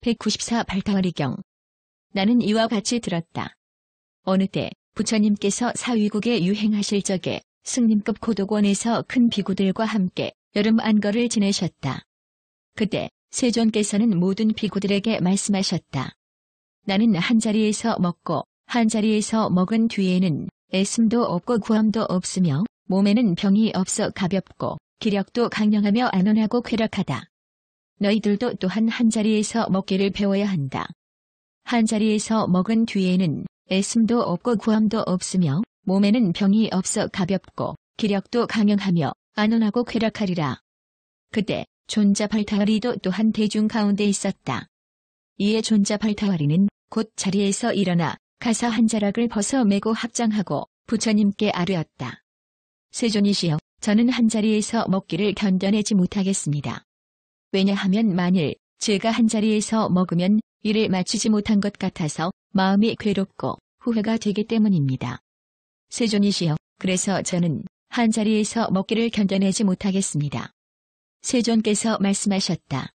194 발타와리경. 나는 이와 같이 들었다. 어느 때 부처님께서 사위국에 유행하실 적에 승림급 고독원에서 큰 비구들과 함께 여름 안거를 지내셨다. 그때 세존께서는 모든 비구들에게 말씀하셨다. 나는 한자리에서 먹고 한자리에서 먹은 뒤에는 애씀도 없고 구함도 없으며 몸에는 병이 없어 가볍고 기력도 강령하며 안온하고 쾌락하다. 너희들도 또한 한자리에서 먹기를 배워야 한다. 한자리에서 먹은 뒤에는 애씀도 없고 구함도 없으며 몸에는 병이 없어 가볍고 기력도 강령하며 안온하고 쾌락하리라. 그때 존자 발타와리도 또한 대중 가운데 있었다. 이에 존자 발타와리는 곧 자리에서 일어나 가사 한 자락을 벗어 메고 합장하고 부처님께 아뢰었다. 세존이시여, 저는 한자리에서 먹기를 견뎌내지 못하겠습니다. 왜냐하면 만일 제가 한자리에서 먹으면 이를 맞추지 못한 것 같아서 마음이 괴롭고 후회가 되기 때문입니다. 세존이시여, 그래서 저는 한자리에서 먹기를 견뎌내지 못하겠습니다. 세존께서 말씀하셨다.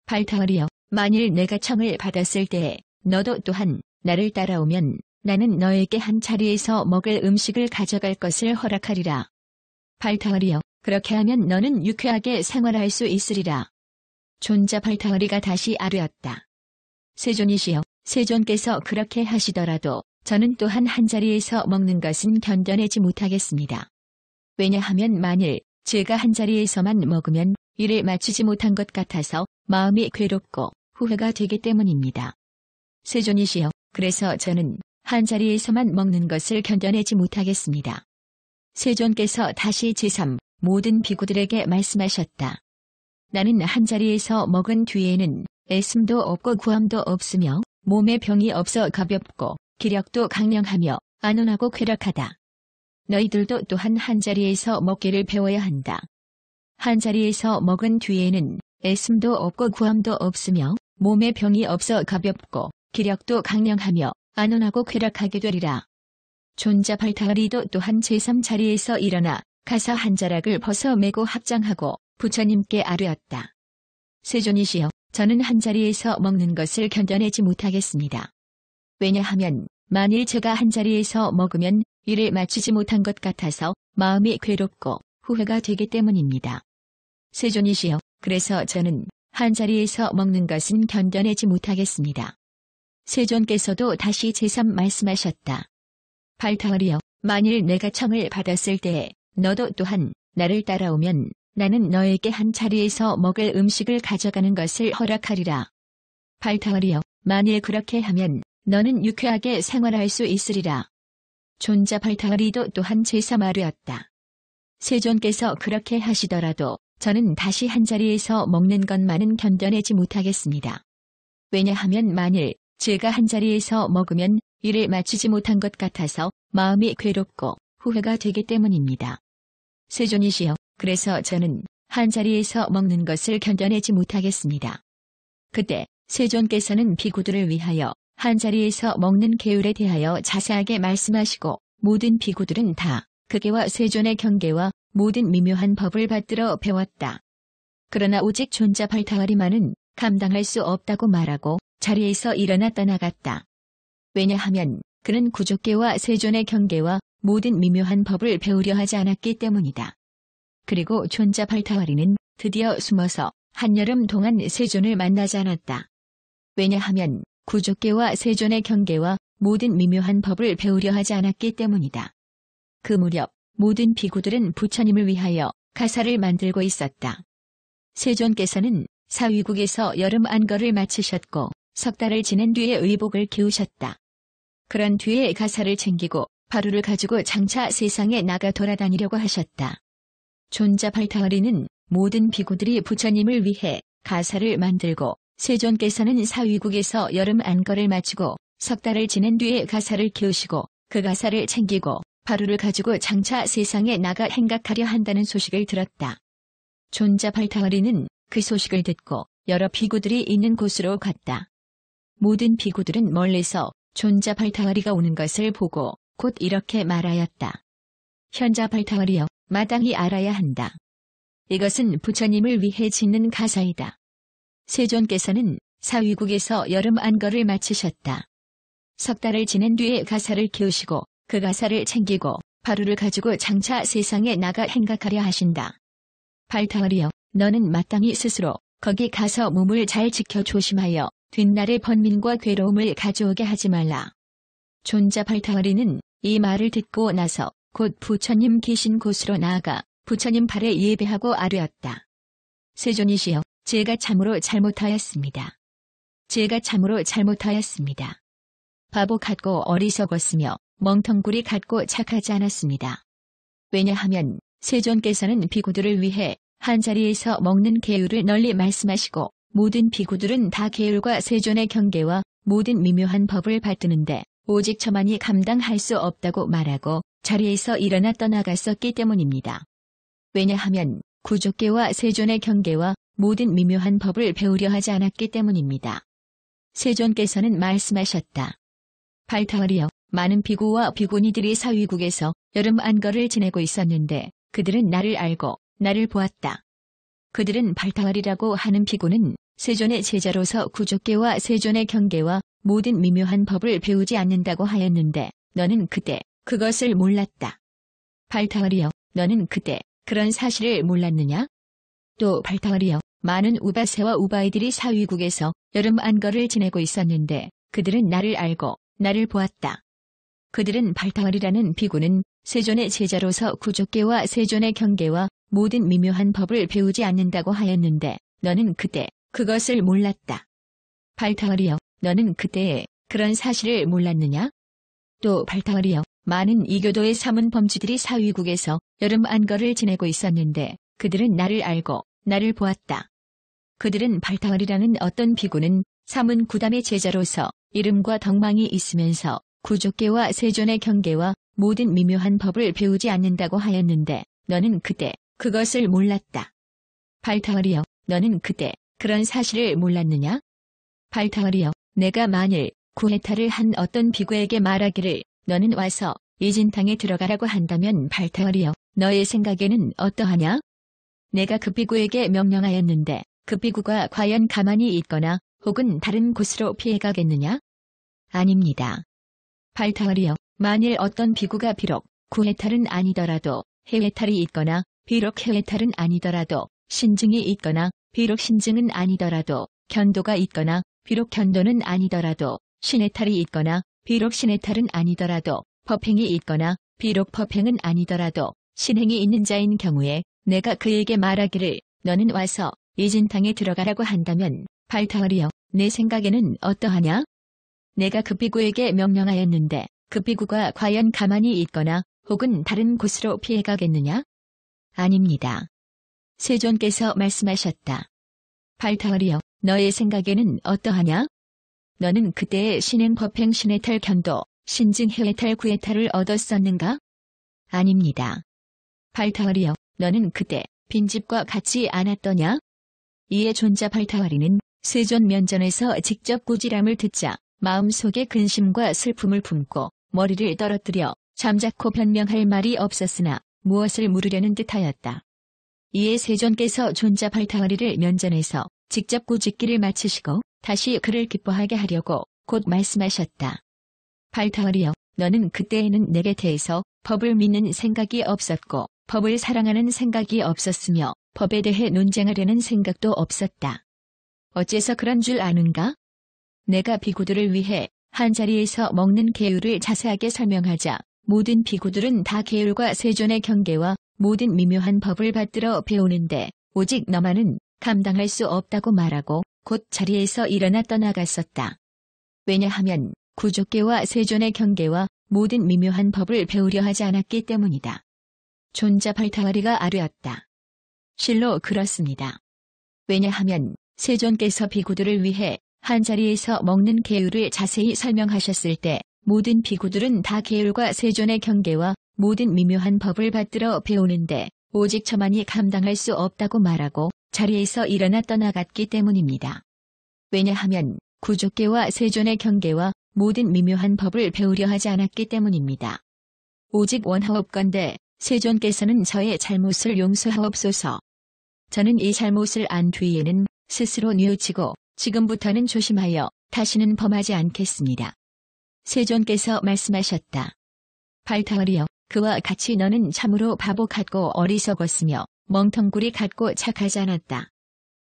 발타와리여, 만일 내가 청을 받았을 때에 너도 또한 나를 따라오면 나는 너에게 한 자리에서 먹을 음식을 가져갈 것을 허락하리라. 발타와리여, 그렇게 하면 너는 유쾌하게 생활할 수 있으리라. 존자 발타와리가 다시 아뢰었다. 세존이시여, 세존께서 그렇게 하시더라도 저는 또한 한자리에서 먹는 것은 견뎌내지 못하겠습니다. 왜냐하면 만일 제가 한자리에서만 먹으면 이를 맞추지 못한 것 같아서 마음이 괴롭고 후회가 되기 때문입니다. 세존이시여, 그래서 저는 한자리에서만 먹는 것을 견뎌내지 못하겠습니다. 세존께서 다시 제3 모든 비구들에게 말씀하셨다. 나는 한자리에서 먹은 뒤에는 애씀도 없고 구함도 없으며 몸에 병이 없어 가볍고 기력도 강령하며 안온하고 쾌락하다. 너희들도 또한 한자리에서 먹기를 배워야 한다. 한자리에서 먹은 뒤에는 애씀도 없고 구함도 없으며 몸에 병이 없어 가볍고 기력도 강령하며 안온하고 쾌락하게 되리라. 존자 발타와리도 또한 제3자리에서 일어나 가사 한 자락을 벗어 메고 합장하고 부처님께 아뢰었다. 세존이시여, 저는 한자리에서 먹는 것을 견뎌내지 못하겠습니다. 왜냐하면 만일 제가 한자리에서 먹으면 이를 맞추지 못한 것 같아서 마음이 괴롭고 후회가 되기 때문입니다. 세존이시여, 그래서 저는 한자리에서 먹는 것은 견뎌내지 못하겠습니다. 세존께서도 다시 제3 말씀하셨다. 발타와리여, 만일 내가 청을 받았을 때에 너도 또한 나를 따라오면 나는 너에게 한 자리에서 먹을 음식을 가져가는 것을 허락하리라. 발타와리여, 만일 그렇게 하면 너는 유쾌하게 생활할 수 있으리라. 존자 발타와리도 또한 제3 아뢰었다. 세존께서 그렇게 하시더라도 저는 다시 한 자리에서 먹는 것만은 견뎌내지 못하겠습니다. 왜냐하면 만일 제가 한 자리에서 먹으면 이를 맞추지 못한 것 같아서 마음이 괴롭고 후회가 되기 때문입니다. 세존이시여, 그래서 저는 한 자리에서 먹는 것을 견뎌내지 못하겠습니다. 그때 세존께서는 비구들을 위하여 한 자리에서 먹는 계율에 대하여 자세하게 말씀하시고 모든 비구들은 다 그게와 세존의 경계와 모든 미묘한 법을 받들어 배웠다. 그러나 오직 존자 발타와리만은 감당할 수 없다고 말하고 자리에서 일어나 떠나갔다. 왜냐하면 그는 구족계와 세존의 경계와 모든 미묘한 법을 배우려 하지 않았기 때문이다. 그리고 존자 발타와리는 드디어 숨어서 한여름 동안 세존을 만나지 않았다. 왜냐하면 구족계와 세존의 경계와 모든 미묘한 법을 배우려 하지 않았기 때문이다. 그 무렵 모든 비구들은 부처님을 위하여 가사를 만들고 있었다. 세존께서는 사위국에서 여름 안거를 마치셨고 석 달을 지낸 뒤에 의복을 기우셨다. 그런 뒤에 가사를 챙기고 바루를 가지고 장차 세상에 나가 돌아다니려고 하셨다. 존자 발타와리는 모든 비구들이 부처님을 위해 가사를 만들고 세존께서는 사위국에서 여름 안거를 마치고 석 달을 지낸 뒤에 가사를 키우시고 그 가사를 챙기고 바루를 가지고 장차 세상에 나가 행각하려 한다는 소식을 들었다. 존자 발타와리는 그 소식을 듣고 여러 비구들이 있는 곳으로 갔다. 모든 비구들은 멀리서 존자 발타와리가 오는 것을 보고 곧 이렇게 말하였다. 현자 발타와리여, 마땅히 알아야 한다. 이것은 부처님을 위해 짓는 가사이다. 세존께서는 사위국에서 여름 안거를 마치셨다. 석 달을 지낸 뒤에 가사를 키우시고 그 가사를 챙기고 바루를 가지고 장차 세상에 나가 행각하려 하신다. 발타월이여, 너는 마땅히 스스로 거기 가서 몸을 잘 지켜 조심하여 뒷날의 번민과 괴로움을 가져오게 하지 말라. 존자 발타월이는 이 말을 듣고 나서 곧 부처님 계신 곳으로 나아가 부처님 발에 예배하고 아뢰었다. 세존이시여, 제가 참으로 잘못하였습니다. 제가 참으로 잘못하였습니다. 바보 같고 어리석었으며 멍텅구리 같고 착하지 않았습니다. 왜냐하면 세존께서는 비구들을 위해 한자리에서 먹는 계율을 널리 말씀하시고 모든 비구들은 다 계율과 세존의 경계와 모든 미묘한 법을 받드는데 오직 저만이 감당할 수 없다고 말하고 자리에서 일어나 떠나갔었기 때문입니다. 왜냐하면 구족계와 세존의 경계와 모든 미묘한 법을 배우려 하지 않았기 때문입니다. 세존께서는 말씀하셨다. 발타월이여, 많은 비구와 비구니들이 사위국에서 여름 안거를 지내고 있었는데 그들은 나를 알고 나를 보았다. 그들은 발타월이라고 하는 비구는 세존의 제자로서 구족계와 세존의 경계와 모든 미묘한 법을 배우지 않는다고 하였는데 너는 그때 그것을 몰랐다. 발타월이여, 너는 그때 그런 사실을 몰랐느냐? 또 발타월이여, 많은 우바세와 우바이들이 사위국에서 여름 안거를 지내고 있었는데 그들은 나를 알고 나를 보았다. 그들은 발타월이라는 비구는 세존의 제자로서 구족계와 세존의 경계와 모든 미묘한 법을 배우지 않는다고 하였는데 너는 그때 그것을 몰랐다. 발타월이여, 너는 그때에 그런 사실을 몰랐느냐? 또 발타월이여, 많은 이교도의 사문 범주들이 사위국에서 여름 안거를 지내고 있었는데 그들은 나를 알고 나를 보았다. 그들은 발타월이라는 어떤 비구는 사문 구담의 제자로서 이름과 덕망이 있으면서 구족계와 세존의 경계와 모든 미묘한 법을 배우지 않는다고 하였는데 너는 그때 그것을 몰랐다. 발타월이여, 너는 그때 그런 사실을 몰랐느냐? 발타월이여, 내가 만일 구해탈을 한 어떤 비구에게 말하기를 너는 와서 이 진탕에 들어가라고 한다면 발타월이여, 너의 생각에는 어떠하냐? 내가 그 비구에게 명령하였는데 그 비구가 과연 가만히 있거나 혹은 다른 곳으로 피해가겠느냐? 아닙니다. 발타월이여, 만일 어떤 비구가 비록 구해탈은 아니더라도 해외탈이 있거나 비록 해외탈은 아니더라도 신증이 있거나 비록 신증은 아니더라도 견도가 있거나 비록 견도는 아니더라도 신해탈이 있거나 비록 신해탈은 아니더라도 법행이 있거나 비록 법행은 아니더라도 신행이 있는 자인 경우에 내가 그에게 말하기를 너는 와서 이 진탕에 들어가라고 한다면 발타월이여, 내 생각에는 어떠하냐? 내가 그 비구에게 명령하였는데 그 비구가 과연 가만히 있거나 혹은 다른 곳으로 피해가겠느냐? 아닙니다. 세존께서 말씀하셨다. 발타월이여, 너의 생각에는 어떠하냐? 너는 그때의 신행 법행 신해탈 견도, 신증 해외탈 구해탈을 얻었었는가? 아닙니다. 발타월이여, 너는 그때 빈집과 같지 않았더냐? 이에 존자 발타월이는 세존 면전에서 직접 꾸지람을 듣자 마음속에 근심과 슬픔을 품고 머리를 떨어뜨려 잠자코 변명할 말이 없었으나 무엇을 물으려는 듯하였다. 이에 세존께서 존자 발타월이를 면전에서 직접 꾸짖기를 마치시고 다시 그를 기뻐하게 하려고 곧 말씀하셨다. 발타월이여, 너는 그때에는 내 곁에서 법을 믿는 생각이 없었고 법을 사랑하는 생각이 없었으며 법에 대해 논쟁하려는 생각도 없었다. 어째서 그런 줄 아는가? 내가 비구들을 위해 한자리에서 먹는 계율을 자세하게 설명하자 모든 비구들은 다 계율과 세존의 경계와 모든 미묘한 법을 받들어 배우는데 오직 너만은 감당할 수 없다고 말하고 곧 자리에서 일어나 떠나갔었다. 왜냐하면 구족계와 세존의 경계와 모든 미묘한 법을 배우려 하지 않았기 때문이다. 존자 발타월이가 아뢰었다. 실로 그렇습니다. 왜냐하면 세존께서 비구들을 위해 한자리에서 먹는 계율을 자세히 설명하셨을 때 모든 비구들은 다 계율과 세존의 경계와 모든 미묘한 법을 받들어 배우는데 오직 저만이 감당할 수 없다고 말하고 자리에서 일어나 떠나갔기 때문입니다. 왜냐하면 구족계와 세존의 경계와 모든 미묘한 법을 배우려 하지 않았기 때문입니다. 오직 원하옵건대 세존께서는 저의 잘못을 용서하옵소서. 저는 이 잘못을 안 뒤에는 스스로 뉘우치고 지금부터는 조심하여 다시는 범하지 않겠습니다. 세존께서 말씀하셨다. 발타월이여, 그와 같이 너는 참으로 바보 같고 어리석었으며 멍텅구리 같고 착하지 않았다.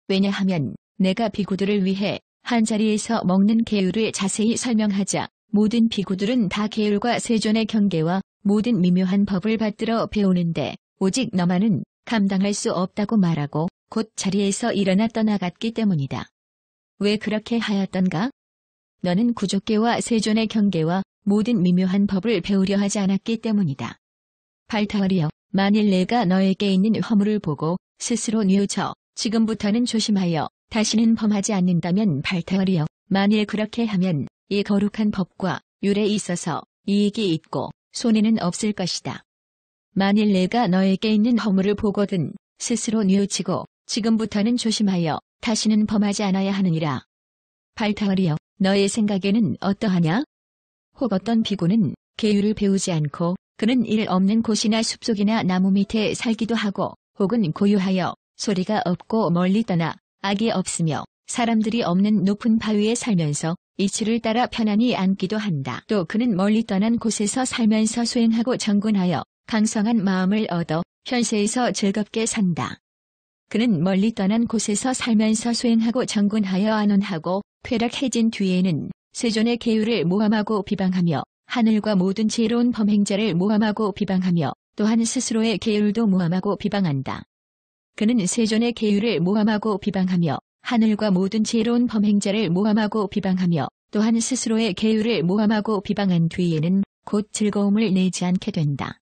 왜냐하면 내가 비구들을 위해 한자리에서 먹는 계율을 자세히 설명하자 모든 비구들은 다 계율과 세존의 경계와 모든 미묘한 법을 받들어 배우는데 오직 너만은 감당할 수 없다고 말하고 곧 자리에서 일어나 떠나갔기 때문이다. 왜 그렇게 하였던가? 너는 구족계와 세존의 경계와 모든 미묘한 법을 배우려 하지 않았기 때문이다. 발타월이여, 만일 내가 너에게 있는 허물을 보고 스스로 뉘우쳐 지금부터는 조심하여 다시는 범하지 않는다면 발타월이여, 만일 그렇게 하면 이 거룩한 법과 율에 있어서 이익이 있고 손해는 없을 것이다. 만일 내가 너에게 있는 허물을 보거든 스스로 뉘우치고 지금부터는 조심하여 다시는 범하지 않아야 하느니라. 발타월이여, 너의 생각에는 어떠하냐? 혹 어떤 비구는 계율을 배우지 않고 그는 일 없는 곳이나 숲속이나 나무 밑에 살기도 하고 혹은 고요하여 소리가 없고 멀리 떠나 악이 없으며 사람들이 없는 높은 바위에 살면서 이치를 따라 편안히 앉기도 한다. 또 그는 멀리 떠난 곳에서 살면서 수행하고 정군하여 강성한 마음을 얻어 현세에서 즐겁게 산다. 그는 멀리 떠난 곳에서 살면서 수행하고 정군하여 안온하고 쾌락해진 뒤에는 세존의 계율을 모함하고 비방하며 하늘과 모든 지혜로운 범행자를 모함하고 비방하며 또한 스스로의 계율도 모함하고 비방한다. 그는 세존의 계율을 모함하고 비방하며 하늘과 모든 지혜로운 범행자를 모함하고 비방하며 또한 스스로의 계율을 모함하고 비방한 뒤에는 곧 즐거움을 내지 않게 된다.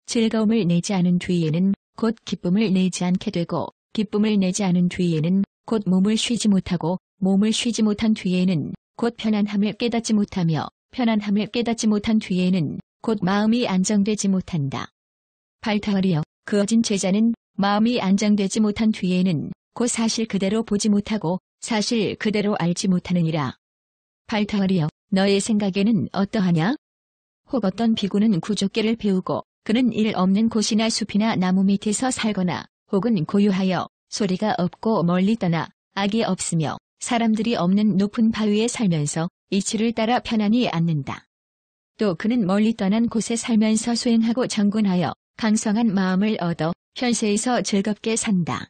즐거움을 내지 않은 뒤에는 곧 기쁨을 내지 않게 되고 기쁨을 내지 않은 뒤에는 곧 몸을 쉬지 못하고 몸을 쉬지 못한 뒤에는 곧 편안함을 깨닫지 못하며 편안함을 깨닫지 못한 뒤에는 곧 마음이 안정되지 못한다. 발타월이여, 그 어진 제자는 마음이 안정되지 못한 뒤에는 곧 사실 그대로 보지 못하고 사실 그대로 알지 못하느니라. 발타월이여, 너의 생각에는 어떠하냐? 혹 어떤 비구는 구족계를 배우고 그는 일 없는 곳이나 숲이나 나무 밑에서 살거나 혹은 고요하여 소리가 없고 멀리 떠나 악이 없으며 사람들이 없는 높은 바위에 살면서 이치를 따라 편안히 앉는다. 또 그는 멀리 떠난 곳에 살면서 수행하고 정군하여 강성한 마음을 얻어 현세에서 즐겁게 산다.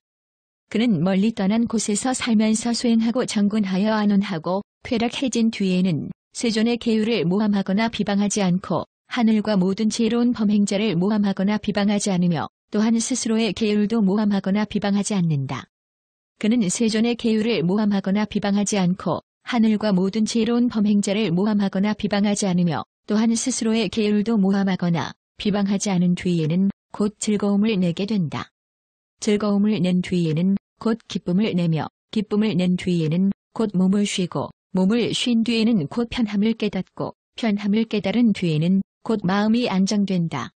그는 멀리 떠난 곳에서 살면서 수행하고 정군하여 안온하고 쾌락해진 뒤에는 세존의 계율을 모함하거나 비방하지 않고 하늘과 모든 지혜로운 범행자를 모함하거나 비방하지 않으며 또한 스스로의 계율도 모함하거나 비방하지 않는다. 그는 세존의 계율을 모함하거나 비방하지 않고 하늘과 모든 지혜로운 범행자를 모함하거나 비방하지 않으며 또한 스스로의 계율도 모함하거나 비방하지 않은 뒤에는 곧 즐거움을 내게 된다. 즐거움을 낸 뒤에는 곧 기쁨을 내며 기쁨을 낸 뒤에는 곧 몸을 쉬고 몸을 쉰 뒤에는 곧 편함을 깨닫고 편함을 깨달은 뒤에는 곧 마음이 안정된다.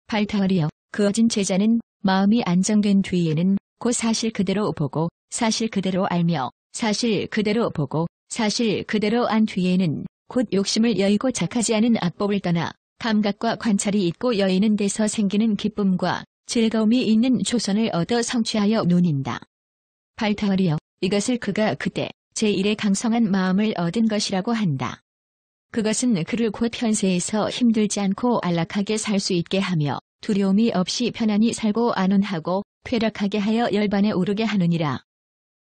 발타월이여, 그 어진 제자는 마음이 안정된 뒤에는 곧 사실 그대로 보고 사실 그대로 알며 사실 그대로 보고 사실 그대로 안 뒤에는 곧 욕심을 여의고 착하지 않은 악법을 떠나 감각과 관찰이 있고 여의는 데서 생기는 기쁨과 즐거움이 있는 조선을 얻어 성취하여 누닌다. 발타월이여, 이것을 그가 그때 제1의 강성한 마음을 얻은 것이라고 한다. 그것은 그를 곧 현세에서 힘들지 않고 안락하게 살 수 있게 하며 두려움이 없이 편안히 살고 안온하고 쾌락하게 하여 열반에 오르게 하느니라.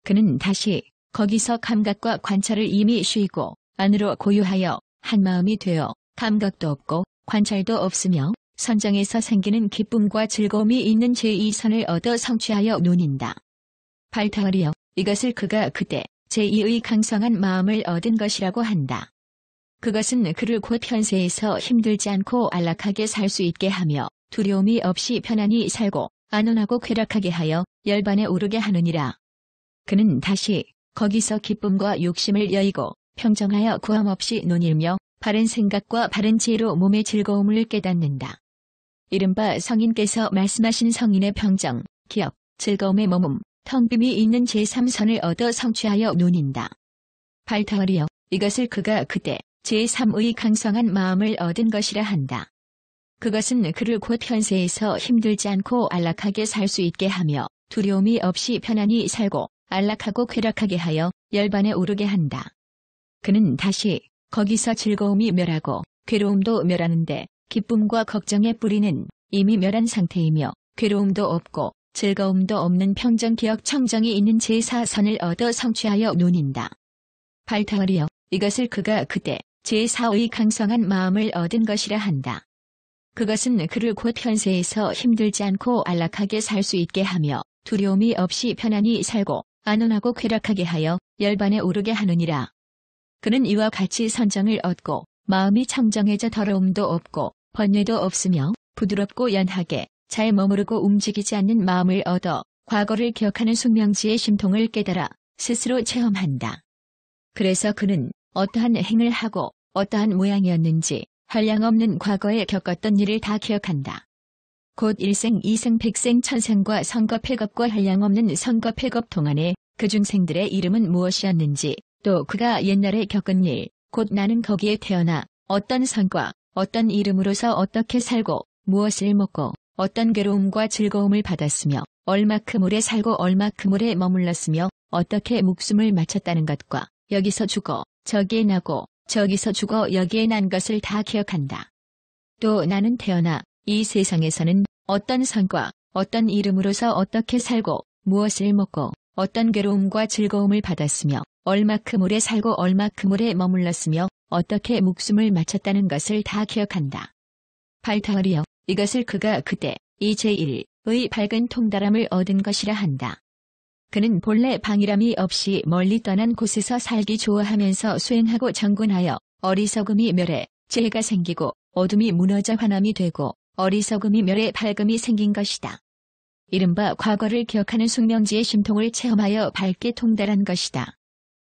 그는 다시 거기서 감각과 관찰을 이미 쉬고 안으로 고요하여 한마음이 되어 감각도 없고 관찰도 없으며 선정에서 생기는 기쁨과 즐거움이 있는 제2선을 얻어 성취하여 누닌다. 발타월이여, 이것을 그가 그때 제2의 강성한 마음을 얻은 것이라고 한다. 그것은 그를 곧 현세에서 힘들지 않고 안락하게 살 수 있게 하며 두려움이 없이 편안히 살고 안온하고 쾌락하게 하여 열반에 오르게 하느니라. 그는 다시 거기서 기쁨과 욕심을 여의고 평정하여 구함 없이 논일며 바른 생각과 바른 지혜로 몸의 즐거움을 깨닫는다. 이른바 성인께서 말씀하신 성인의 평정, 기억, 즐거움의 머문, 텅빔이 있는 제3선을 얻어 성취하여 누닌다. 발타월이여, 이것을 그가 그때 제3의 강성한 마음을 얻은 것이라 한다. 그것은 그를 곧 현세에서 힘들지 않고 안락하게 살 수 있게 하며 두려움이 없이 편안히 살고 안락하고 쾌락하게 하여 열반에 오르게 한다. 그는 다시 거기서 즐거움이 멸하고 괴로움도 멸하는데 기쁨과 걱정의 뿌리는 이미 멸한 상태이며 괴로움도 없고 즐거움도 없는 평정 기억 청정이 있는 제4선을 얻어 성취하여 누닌다. 발타월이여 이것을 그가 그때 제4의 강성한 마음을 얻은 것이라 한다. 그것은 그를 곧 현세에서 힘들지 않고 안락하게 살 수 있게 하며 두려움이 없이 편안히 살고 안온하고 쾌락하게 하여 열반에 오르게 하느니라. 그는 이와 같이 선정을 얻고 마음이 청정해져 더러움도 없고 번뇌도 없으며 부드럽고 연하게 잘 머무르고 움직이지 않는 마음을 얻어 과거를 기억하는 숙명지의 심통을 깨달아 스스로 체험한다. 그래서 그는 어떠한 행을 하고 어떠한 모양이었는지 한량없는 과거에 겪었던 일을 다 기억한다. 곧 일생, 이생, 백생, 천생과 선거 패겁과 한량없는 선거 패겁 동안에 그 중생들의 이름은 무엇이었는지 또 그가 옛날에 겪은 일, 곧 나는 거기에 태어나 어떤 선과 어떤 이름으로서 어떻게 살고 무엇을 먹고 어떤 괴로움과 즐거움을 받았으며 얼마큼 오래 살고 얼마큼 오래 머물렀으며 어떻게 목숨을 마쳤다는 것과 여기서 죽어 저기에 나고 저기서 죽어 여기에 난 것을 다 기억한다. 또 나는 태어나 이 세상에서는 어떤 선과 어떤 이름으로서 어떻게 살고 무엇을 먹고 어떤 괴로움과 즐거움을 받았으며 얼마큼 오래 살고 얼마큼 오래 머물렀으며 어떻게 목숨을 마쳤다는 것을 다 기억한다. 발타월이여 이것을 그가 그때 이 제1의 밝은 통달함을 얻은 것이라 한다. 그는 본래 방이람이 없이 멀리 떠난 곳에서 살기 좋아하면서 수행하고 정군하여 어리석음이 멸해 재해가 생기고 어둠이 무너져 환함이 되고 어리석음이 멸해 밝음이 생긴 것이다. 이른바 과거를 기억하는 숙명지의 심통을 체험하여 밝게 통달한 것이다.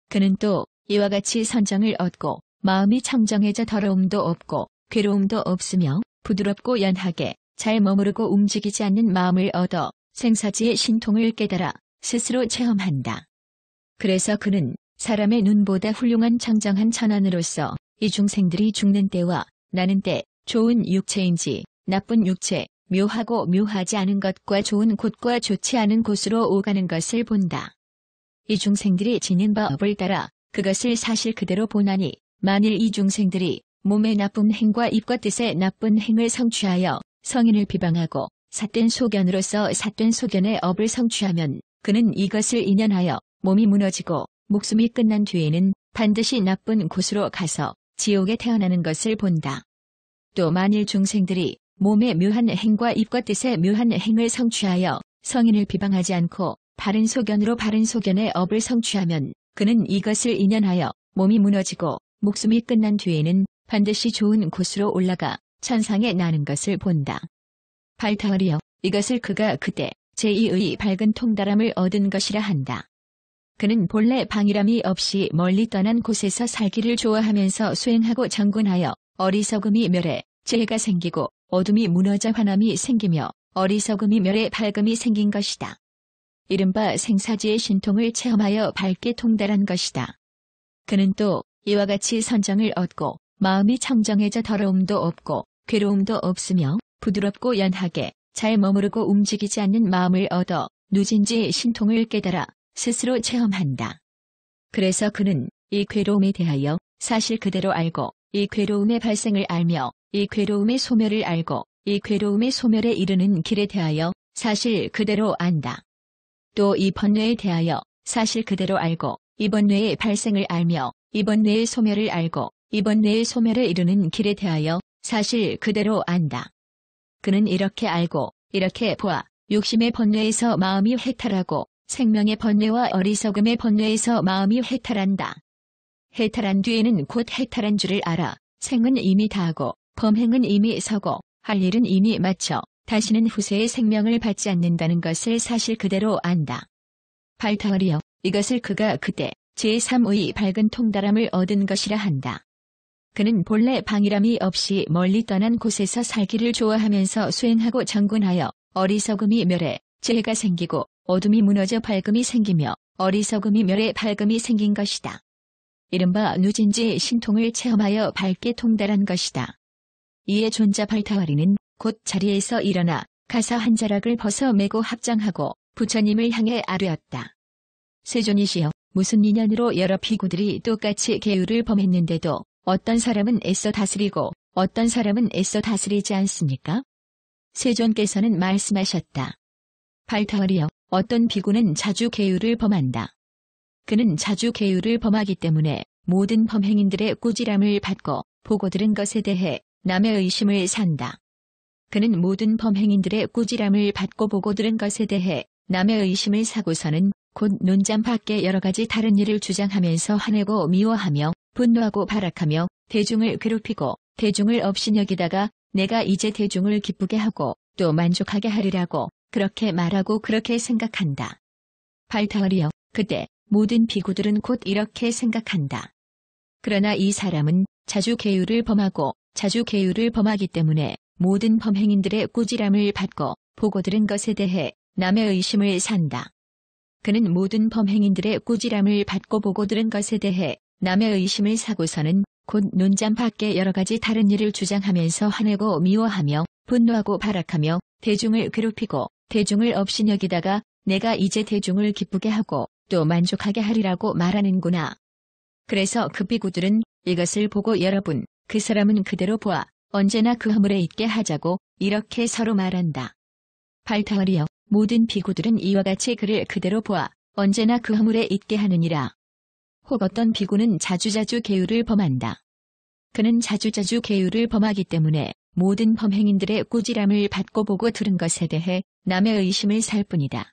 그는 또 이와 같이 선정을 얻고 마음이 청정해져 더러움도 없고 괴로움도 없으며 부드럽고 연하게 잘 머무르고 움직이지 않는 마음을 얻어 생사지의 신통을 깨달아 스스로 체험한다. 그래서 그는 사람의 눈보다 훌륭한 청정한 천안으로서 이 중생들이 죽는 때와 나는 때 좋은 육체인지 나쁜 육체, 묘하고 묘하지 않은 것과 좋은 곳과 좋지 않은 곳으로 오가는 것을 본다. 이 중생들이 지닌 법을 따라 그것을 사실 그대로 보나니 만일 이 중생들이 몸의 나쁜 행과 입과 뜻의 나쁜 행을 성취하여 성인을 비방하고 삿된 소견으로서 삿된 소견의 업을 성취하면 그는 이것을 인연하여 몸이 무너지고 목숨이 끝난 뒤에는 반드시 나쁜 곳으로 가서 지옥에 태어나는 것을 본다. 또 만일 중생들이 몸의 묘한 행과 입과 뜻의 묘한 행을 성취하여 성인을 비방하지 않고 바른 소견으로 바른 소견의 업을 성취하면 그는 이것을 인연하여 몸이 무너지고 목숨이 끝난 뒤에는 반드시 좋은 곳으로 올라가 천상에 나는 것을 본다. 발타월이여 이것을 그가 그때 제2의 밝은 통달함을 얻은 것이라 한다. 그는 본래 방이람이 없이 멀리 떠난 곳에서 살기를 좋아하면서 수행하고 정군하여 어리석음이 멸해 재해가 생기고 어둠이 무너져 환함이 생기며 어리석음이 멸해 밝음이 생긴 것이다. 이른바 생사지의 신통을 체험하여 밝게 통달한 것이다. 그는 또 이와 같이 선정을 얻고 마음이 청정해져 더러움도 없고 괴로움도 없으며 부드럽고 연하게 잘 머무르고 움직이지 않는 마음을 얻어 누진지의 신통을 깨달아 스스로 체험한다. 그래서 그는 이 괴로움에 대하여 사실 그대로 알고 이 괴로움의 발생을 알며 이 괴로움의 소멸을 알고 이 괴로움의 소멸에 이르는 길에 대하여 사실 그대로 안다. 또 이 번뇌에 대하여 사실 그대로 알고 이 번뇌의 발생을 알며 이 번뇌의 소멸을 알고 이 번뇌의 소멸에 이르는 길에 대하여 사실 그대로 안다. 그는 이렇게 알고 이렇게 보아 욕심의 번뇌에서 마음이 해탈하고 생명의 번뇌와 어리석음의 번뇌에서 마음이 해탈한다. 해탈한 뒤에는 곧 해탈한 줄을 알아 생은 이미 다하고 범행은 이미 서고 할 일은 이미 마쳐 다시는 후세의 생명을 받지 않는다는 것을 사실 그대로 안다. 발타월이여 이것을 그가 그때 제3의 밝은 통달함을 얻은 것이라 한다. 그는 본래 방이람이 없이 멀리 떠난 곳에서 살기를 좋아하면서 수행하고 정군하여 어리석음이 멸해 재해가 생기고 어둠이 무너져 밝음이 생기며 어리석음이 멸해 밝음이 생긴 것이다. 이른바 누진지의 신통을 체험하여 밝게 통달한 것이다. 이에 존자 발타월이는 곧 자리에서 일어나 가서 한 자락을 벗어 메고 합장하고 부처님을 향해 아뢰었다. 세존이시여 무슨 인연으로 여러 비구들이 똑같이 계율을 범했는데도 어떤 사람은 애써 다스리고 어떤 사람은 애써 다스리지 않습니까? 세존께서는 말씀하셨다. 발타월이여, 어떤 비구는 자주 계율을 범한다. 그는 자주 계율을 범하기 때문에 모든 범행인들의 꾸지람을 받고 보고 들은 것에 대해 남의 의심을 산다. 그는 모든 범행인들의 꾸지람을 받고 보고 들은 것에 대해 남의 의심을 사고서는 곧 논잠 밖에 여러 가지 다른 일을 주장하면서 화내고 미워하며 분노하고 발악하며 대중을 괴롭히고 대중을 업신여기다가 내가 이제 대중을 기쁘게 하고 또 만족하게 하리라고 그렇게 말하고 그렇게 생각한다. 발타월이여, 그때 모든 비구들은 곧 이렇게 생각한다. 그러나 이 사람은 자주 계율을 범하고 자주 계율을 범하기 때문에 모든 범행인들의 꾸지람을 받고 보고 들은 것에 대해 남의 의심을 산다. 그는 모든 범행인들의 꾸지람을 받고 보고 들은 것에 대해 남의 의심을 사고서는 곧 논잠 밖에 여러 가지 다른 일을 주장하면서 화내고 미워하며 분노하고 발악하며 대중을 괴롭히고 대중을 업신여기다가 내가 이제 대중을 기쁘게 하고 또 만족하게 하리라고 말하는구나. 그래서 그 비구들은 이것을 보고 여러분, 그 사람은 그대로 보아 언제나 그 허물에 있게 하자고 이렇게 서로 말한다. 발타월이여, 모든 비구들은 이와 같이 그를 그대로 보아 언제나 그 허물에 있게 하느니라. 혹 어떤 비구는 자주자주 계율을 범한다. 그는 자주자주 계율을 범하기 때문에 모든 범행인들의 꾸지람을 받고 보고 들은 것에 대해 남의 의심을 살 뿐이다.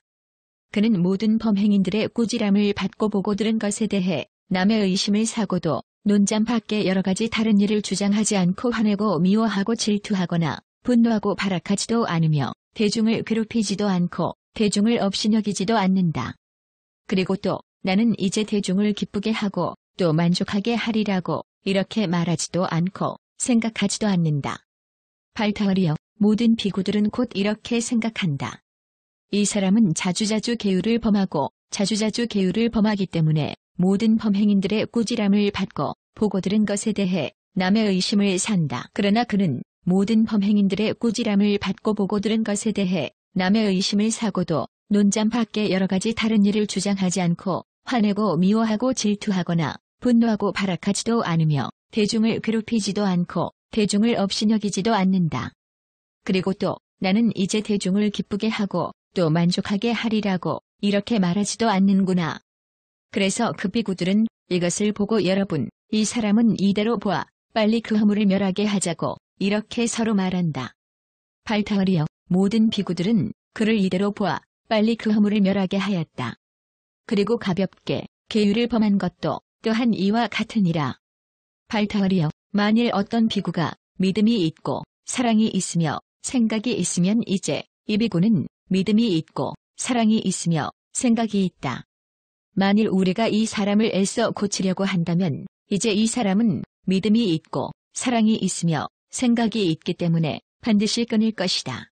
그는 모든 범행인들의 꾸지람을 받고 보고 들은 것에 대해 남의 의심을 사고도 논잠 밖에 여러 가지 다른 일을 주장하지 않고 화내고 미워하고 질투하거나 분노하고 발악하지도 않으며 대중을 괴롭히지도 않고 대중을 업신여기지도 않는다. 그리고 또 나는 이제 대중을 기쁘게 하고 또 만족하게 하리라고 이렇게 말하지도 않고 생각하지도 않는다. 발타월이여, 모든 비구들은 곧 이렇게 생각한다. 이 사람은 자주자주 계율을 범하고 자주자주 계율을 범하기 때문에 모든 범행인들의 꾸지람을 받고 보고 들은 것에 대해 남의 의심을 산다. 그러나 그는 모든 범행인들의 꾸지람을 받고 보고 들은 것에 대해 남의 의심을 사고도 논잠 밖에 여러 가지 다른 일을 주장하지 않고 화내고 미워하고 질투하거나 분노하고 발악하지도 않으며 대중을 괴롭히지도 않고 대중을 업신여기지도 않는다. 그리고 또 나는 이제 대중을 기쁘게 하고 또 만족하게 하리라고 이렇게 말하지도 않는구나. 그래서 그 비구들은 이것을 보고 여러분, 이 사람은 이대로 보아 빨리 그 허물을 멸하게 하자고 이렇게 서로 말한다. 발타월이여, 모든 비구들은 그를 이대로 보아 빨리 그 허물을 멸하게 하였다. 그리고 가볍게 계율을 범한 것도 또한 이와 같으니라. 발타월이여, 만일 어떤 비구가 믿음이 있고 사랑이 있으며 생각이 있으면 이제 이 비구는 믿음이 있고 사랑이 있으며 생각이 있다. 만일 우리가 이 사람을 애써 고치려고 한다면 이제 이 사람은 믿음이 있고 사랑이 있으며 생각이 있기 때문에 반드시 끊을 것이다.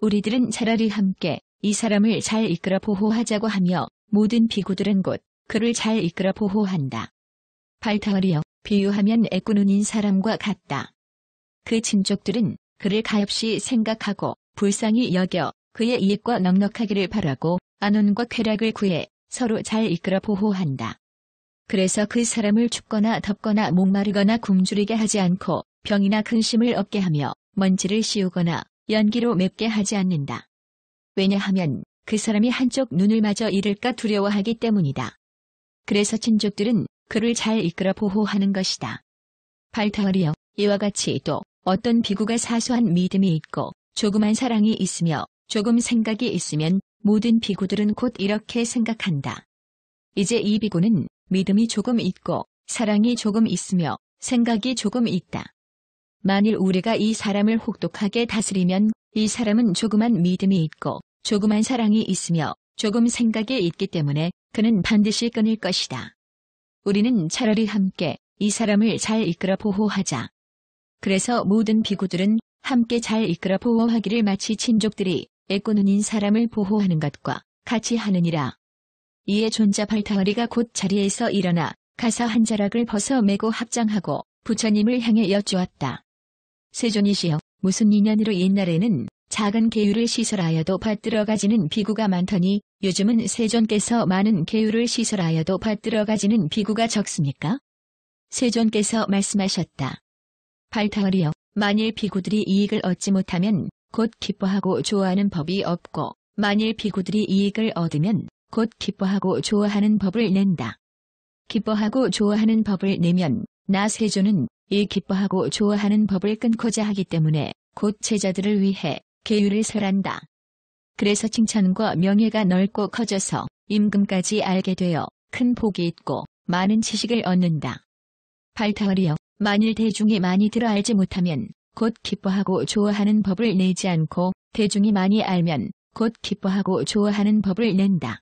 우리들은 차라리 함께 이 사람을 잘 이끌어 보호하자고 하며 모든 비구들은 곧 그를 잘 이끌어 보호한다. 발타월이여, 비유하면 애꾸눈인 사람과 같다. 그 친족들은 그를 가엾이 생각하고 불쌍히 여겨 그의 이익과 넉넉하기를 바라고 안온과 쾌락을 구해 서로 잘 이끌어 보호한다. 그래서 그 사람을 춥거나 덥거나 목마르거나 굶주리게 하지 않고 병이나 근심을 얻게 하며 먼지를 씌우거나 연기로 맵게 하지 않는다. 왜냐하면 그 사람이 한쪽 눈을 마저 잃을까 두려워하기 때문이다. 그래서 친족들은 그를 잘 이끌어 보호하는 것이다. 발타월이여, 이와 같이 또 어떤 비구가 사소한 믿음이 있고 조그만 사랑이 있으며 조금 생각이 있으면 모든 비구들은 곧 이렇게 생각한다. 이제 이 비구는 믿음이 조금 있고 사랑이 조금 있으며 생각이 조금 있다. 만일 우리가 이 사람을 혹독하게 다스리면 이 사람은 조그만 믿음이 있고 조그만 사랑이 있으며 조금 생각이 있기 때문에 그는 반드시 끊을 것이다. 우리는 차라리 함께 이 사람을 잘 이끌어 보호하자. 그래서 모든 비구들은 함께 잘 이끌어 보호하기를 마치 친족들이 애꾸눈인 사람을 보호하는 것과 같이 하느니라. 이에 존자 발타월이가 곧 자리에서 일어나 가서 한 자락을 벗어 메고 합장하고 부처님을 향해 여쭈었다. 세존이시여, 무슨 인연으로 옛날에는 작은 계유를 시설하여도 받들어가지는 비구가 많더니 요즘은 세존께서 많은 계유를 시설하여도 받들어가지는 비구가 적습니까? 세존께서 말씀하셨다. 발타월이여, 만일 비구들이 이익을 얻지 못하면 곧 기뻐하고 좋아하는 법이 없고, 만일 비구들이 이익을 얻으면 곧 기뻐하고 좋아하는 법을 낸다. 기뻐하고 좋아하는 법을 내면 나 세존은 이 기뻐하고 좋아하는 법을 끊고자 하기 때문에 곧 제자들을 위해 계유를 설한다. 그래서 칭찬과 명예가 넓고 커져서 임금까지 알게 되어 큰 복이 있고 많은 지식을 얻는다. 발타월이여, 만일 대중이 많이 들어 알지 못하면 곧 기뻐하고 좋아하는 법을 내지 않고 대중이 많이 알면 곧 기뻐하고 좋아하는 법을 낸다.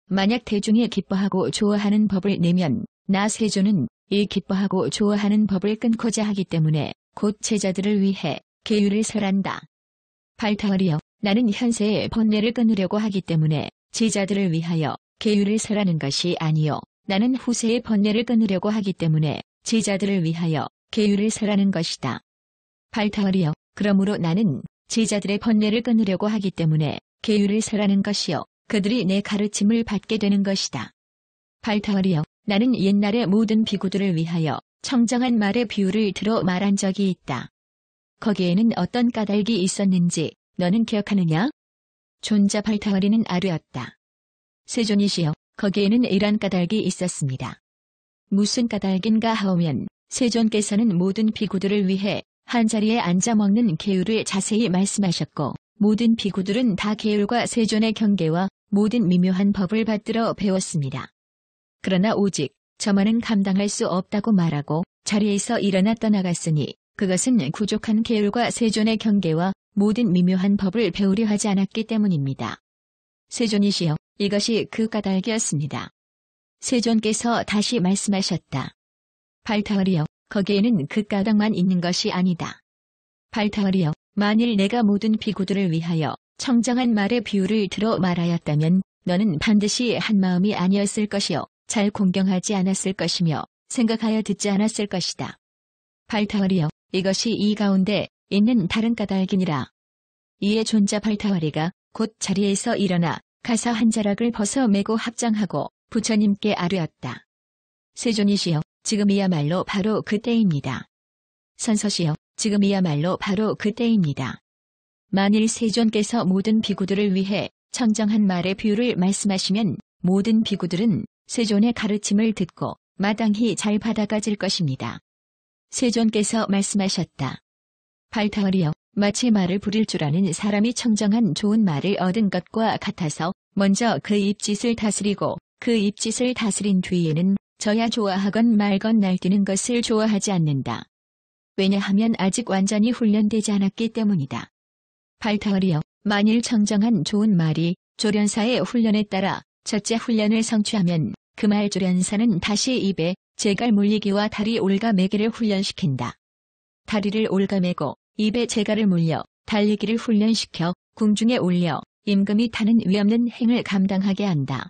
만약 대중이 기뻐하고 좋아하는 법을 내면 나 세존은 이 기뻐하고 좋아하는 법을 끊고자 하기 때문에 곧 제자들을 위해 계유를 설한다. 발타월이여, 나는 현세의 번뇌를 끊으려고 하기 때문에 제자들을 위하여 계유를 설하는 것이 아니요, 나는 후세의 번뇌를 끊으려고 하기 때문에 제자들을 위하여 계유를 설하는 것이다. 발타월이여, 그러므로 나는 제자들의 번뇌를 끊으려고 하기 때문에 계유를 설하는 것이요, 그들이 내 가르침을 받게 되는 것이다. 발타월이여, 나는 옛날의 모든 비구들을 위하여 청정한 말의 비유를 들어 말한 적이 있다. 거기에는 어떤 까닭이 있었는지 너는 기억하느냐? 존자 발타월이는 아뢰었다. 세존이시여, 거기에는 이런 까닭이 있었습니다. 무슨 까닭인가 하오면 세존께서는 모든 비구들을 위해 한자리에 앉아 먹는 계율을 자세히 말씀하셨고 모든 비구들은 다 계율과 세존의 경계와 모든 미묘한 법을 받들어 배웠습니다. 그러나 오직 저만은 감당할 수 없다고 말하고 자리에서 일어나 떠나갔으니 그것은 부족한 계율과 세존의 경계와 모든 미묘한 법을 배우려 하지 않았기 때문입니다. 세존이시여, 이것이 그 까닭이었습니다. 세존께서 다시 말씀하셨다. 발타월이여, 거기에는 그 까닭만 있는 것이 아니다. 발타월이여, 만일 내가 모든 비구들을 위하여 청정한 말의 비유를 들어 말하였다면 너는 반드시 한 마음이 아니었을 것이요, 잘 공경하지 않았을 것이며 생각하여 듣지 않았을 것이다. 발타월이여, 이것이 이 가운데 있는 다른 까닭이니라. 이에 존자 발타월이가 곧 자리에서 일어나 가서 한 자락을 벗어 메고 합장하고 부처님께 아뢰었다. 세존이시여, 지금이야말로 바로 그때입니다. 선서시여, 지금이야말로 바로 그때입니다. 만일 세존께서 모든 비구들을 위해 청정한 말의 비유를 말씀하시면 모든 비구들은 세존의 가르침을 듣고 마땅히 잘 받아가질 것입니다. 세존께서 말씀하셨다. 발타월이여, 마치 말을 부릴 줄 아는 사람이 청정한 좋은 말을 얻은 것과 같아서 먼저 그 입짓을 다스리고 그 입짓을 다스린 뒤에는 저야 좋아하건 말건 날뛰는 것을 좋아하지 않는다. 왜냐하면 아직 완전히 훈련되지 않았기 때문이다. 발타월이여, 만일 청정한 좋은 말이 조련사의 훈련에 따라 첫째 훈련을 성취하면 그 말 조련사는 다시 입에 재갈 물리기와 다리 올가매기를 훈련시킨다. 다리를 올가매고 입에 재갈을 물려 달리기를 훈련시켜 궁중에 올려 임금이 타는 위없는 행을 감당하게 한다.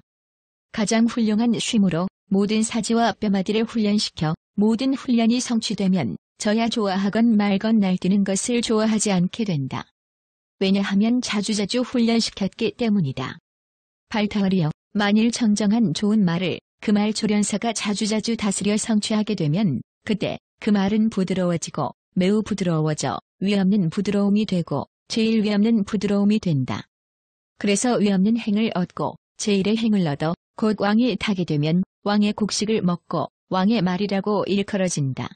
가장 훌륭한 쉼으로 모든 사지와 뼈마디를 훈련시켜 모든 훈련이 성취되면 저야 좋아하건 말건 날뛰는 것을 좋아하지 않게 된다. 왜냐하면 자주자주 훈련시켰기 때문이다. 발타월이여, 만일 청정한 좋은 말을 그 말 조련사가 자주자주 다스려 성취하게 되면 그때 그 말은 부드러워지고 매우 부드러워져 위없는 부드러움이 되고 제일 위없는 부드러움이 된다. 그래서 위없는 행을 얻고 제일의 행을 얻어 곧 왕이 타게 되면 왕의 곡식을 먹고 왕의 말이라고 일컬어진다.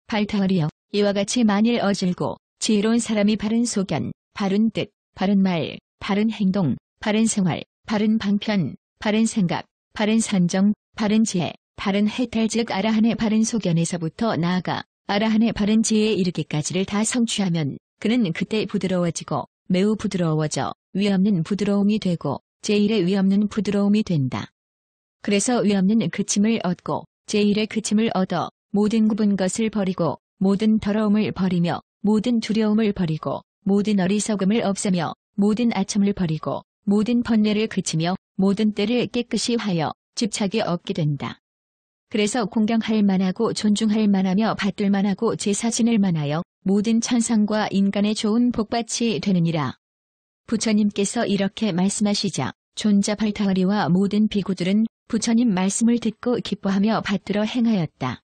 발타월이여, 이와 같이 만일 어질고 지혜로운 사람이 바른 소견, 바른 뜻, 바른 말, 바른 행동, 바른 생활, 바른 방편, 바른 생각, 바른 선정, 바른 지혜, 바른 해탈 즉 아라한의 바른 소견에서부터 나아가 아라한의 바른 지혜에 이르기까지를 다 성취하면 그는 그때 부드러워지고 매우 부드러워져 위없는 부드러움이 되고 제일의 위없는 부드러움이 된다. 그래서 위없는 그침을 얻고 제일의 그침을 얻어 모든 굽은 것을 버리고 모든 더러움을 버리며 모든 두려움을 버리고 모든 어리석음을 없애며 모든 아첨을 버리고 모든 번뇌를 그치며 모든 때를 깨끗이 하여 집착이 없게 된다. 그래서 공경할 만하고 존중할 만하며 받들 만하고 제사 지낼 만하여 모든 천상과 인간의 좋은 복받이 되느니라. 부처님께서 이렇게 말씀하시자 존자 발타어리와 모든 비구들은 부처님 말씀을 듣고 기뻐하며 받들어 행하였다.